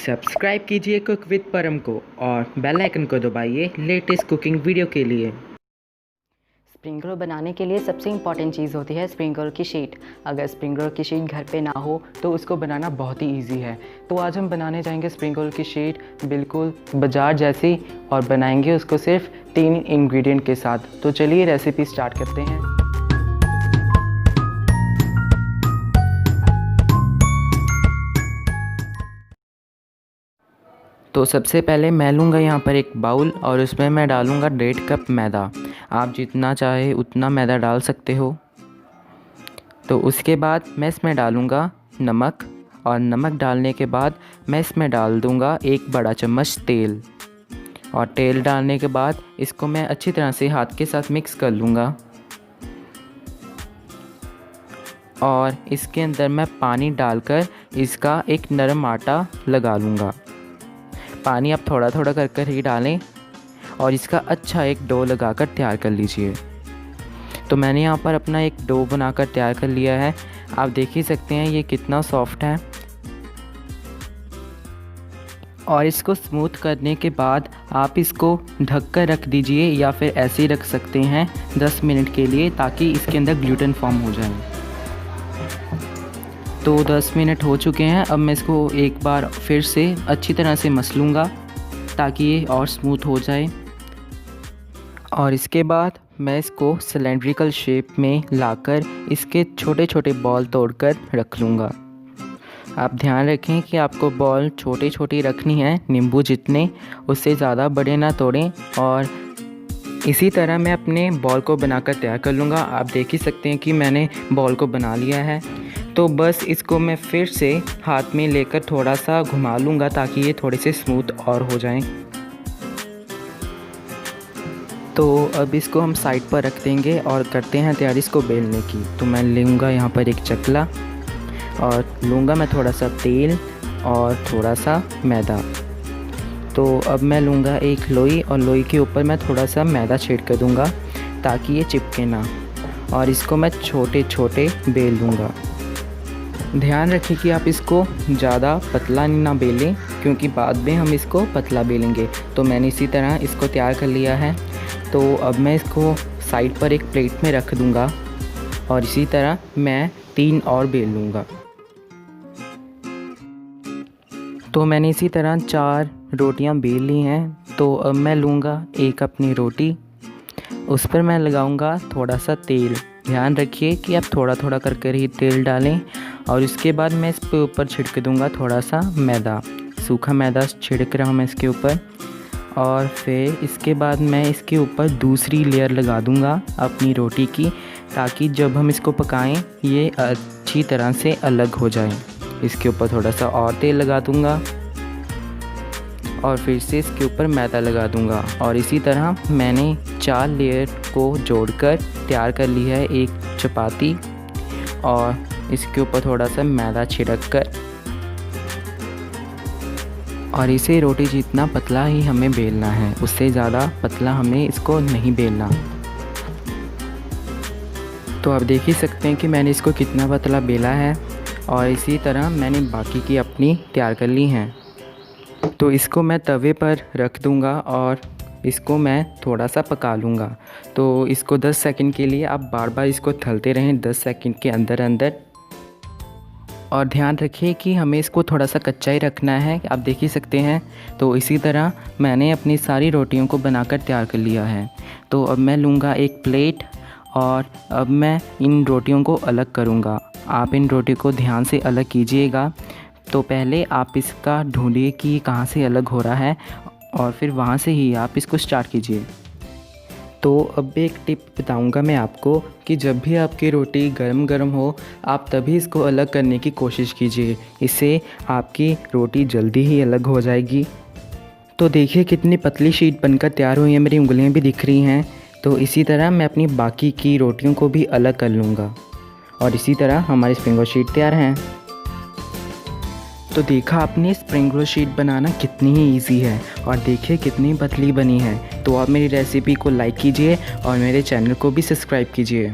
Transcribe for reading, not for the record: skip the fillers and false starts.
Subscribe कीजिए cook with परम को और बेल आइकन को दबाइए लेटेस्ट कुकिंग वीडियो के लिए। स्प्रिंग रोल बनाने के लिए सबसे इम्पॉर्टेंट चीज़ होती है स्प्रिंग रोल की शीट। अगर स्प्रिंग रोल की शीट घर पे ना हो तो उसको बनाना बहुत ही इजी है। तो आज हम बनाने जाएंगे स्प्रिंग रोल की शीट बिल्कुल बाजार जैसी, और बनाएंगे उसको सिर्फ 3 इंग्रेडिएंट के साथ। तो चलिए रेसिपी स्टार्ट करते हैं। तो सबसे पहले मैं लूँगा यहाँ पर एक बाउल और उसमें मैं डालूँगा 1.5 कप मैदा। आप जितना चाहे उतना मैदा डाल सकते हो। तो उसके बाद मैं इसमें डालूँगा नमक, और नमक डालने के बाद मैं इसमें डाल दूँगा 1 बड़ा चम्मच तेल। और तेल डालने के बाद इसको मैं अच्छी तरह से हाथ के साथ मिक्स कर लूँगा। और इसके अंदर मैं पानी डालकर इसका एक नरम आटा लगा लूँगा। पानी आप थोड़ा थोड़ा कर ही डालें और इसका अच्छा एक डो लगाकर तैयार कर लीजिए। तो मैंने यहाँ पर अपना एक डो बनाकर तैयार कर लिया है। आप देख ही सकते हैं ये कितना सॉफ्ट है। और इसको स्मूथ करने के बाद आप इसको ढक कर रख दीजिए, या फिर ऐसे ही रख सकते हैं 10 मिनट के लिए, ताकि इसके अंदर ग्लूटेन फॉर्म हो जाए। तो 10 मिनट हो चुके हैं। अब मैं इसको एक बार फिर से अच्छी तरह से मस लूँगा ताकि ये और स्मूथ हो जाए। और इसके बाद मैं इसको सिलेंड्रिकल शेप में लाकर इसके छोटे छोटे बॉल तोड़कर रख लूँगा। आप ध्यान रखें कि आपको बॉल छोटे छोटे रखनी है, नींबू जितने, उससे ज़्यादा बड़े ना तोड़ें। और इसी तरह मैं अपने बॉल को बनाकर तैयार कर लूँगा। आप देख ही सकते हैं कि मैंने बॉल को बना लिया है। तो बस इसको मैं फिर से हाथ में लेकर थोड़ा सा घुमा लूँगा ताकि ये थोड़े से स्मूथ और हो जाएं। तो अब इसको हम साइड पर रख देंगे और करते हैं तैयारी इसको बेलने की। तो मैं लूँगा यहाँ पर एक चकला, और लूँगा मैं थोड़ा सा तेल और थोड़ा सा मैदा। तो अब मैं लूँगा एक लोई, और लोई के ऊपर मैं थोड़ा सा मैदा छेड़ कर दूँगा ताकि ये चिपके ना। और इसको मैं छोटे छोटे बेल लूँगा। ध्यान रखें कि आप इसको ज़्यादा पतला ना बेलें, क्योंकि बाद में हम इसको पतला बेलेंगे। तो मैंने इसी तरह इसको तैयार कर लिया है। तो अब मैं इसको साइड पर एक प्लेट में रख दूँगा, और इसी तरह मैं 3 और बेल लूँगा। तो मैंने इसी तरह 4 रोटियां बेल ली हैं। तो अब मैं लूँगा एक अपनी रोटी, उस पर मैं लगाऊँगा थोड़ा सा तेल। ध्यान रखिए कि आप थोड़ा थोड़ा कर ही तेल डालें। और इसके बाद मैं इस पे ऊपर छिड़क दूँगा थोड़ा सा मैदा, सूखा मैदा छिड़क रहा हूँ मैं इसके ऊपर। और फिर इसके बाद मैं इसके ऊपर दूसरी लेयर लगा दूँगा अपनी रोटी की, ताकि जब हम इसको पकाएं ये अच्छी तरह से अलग हो जाए। इसके ऊपर थोड़ा सा और तेल लगा दूँगा, और फिर से इसके ऊपर मैदा लगा दूँगा। और इसी तरह मैंने 4 लेयर को जोड़कर तैयार कर ली है एक चपाती। और इसके ऊपर थोड़ा सा मैदा छिड़क कर, और इसे रोटी जितना पतला ही हमें बेलना है, उससे ज़्यादा पतला हमें इसको नहीं बेलना। तो आप देख ही सकते हैं कि मैंने इसको कितना पतला बेला है। और इसी तरह मैंने बाकी की अपनी तैयार कर ली हैं। तो इसको मैं तवे पर रख दूँगा और इसको मैं थोड़ा सा पका लूँगा। तो इसको 10 सेकंड के लिए आप बार बार इसको थलते रहें 10 सेकंड के अंदर अंदर। और ध्यान रखिए कि हमें इसको थोड़ा सा कच्चा ही रखना है, आप देख ही सकते हैं। तो इसी तरह मैंने अपनी सारी रोटियों को बनाकर तैयार कर लिया है। तो अब मैं लूँगा एक प्लेट, और अब मैं इन रोटियों को अलग करूँगा। आप इन रोटियों को ध्यान से अलग कीजिएगा। तो पहले आप इसका ढूंढिए कि कहाँ से अलग हो रहा है, और फिर वहाँ से ही आप इसको स्टार्ट कीजिए। तो अब एक टिप बताऊंगा मैं आपको कि जब भी आपकी रोटी गरम गरम हो, आप तभी इसको अलग करने की कोशिश कीजिए। इससे आपकी रोटी जल्दी ही अलग हो जाएगी। तो देखिए कितनी पतली शीट बनकर तैयार हुई है, मेरी उंगलियां भी दिख रही हैं। तो इसी तरह मैं अपनी बाकी की रोटियों को भी अलग कर लूँगा, और इसी तरह हमारी स्प्रिंग रोल शीट तैयार हैं। तो देखा आपने स्प्रिंग रोल शीट बनाना कितनी ही इजी है, और देखिए कितनी पतली बनी है। तो आप मेरी रेसिपी को लाइक कीजिए और मेरे चैनल को भी सब्सक्राइब कीजिए।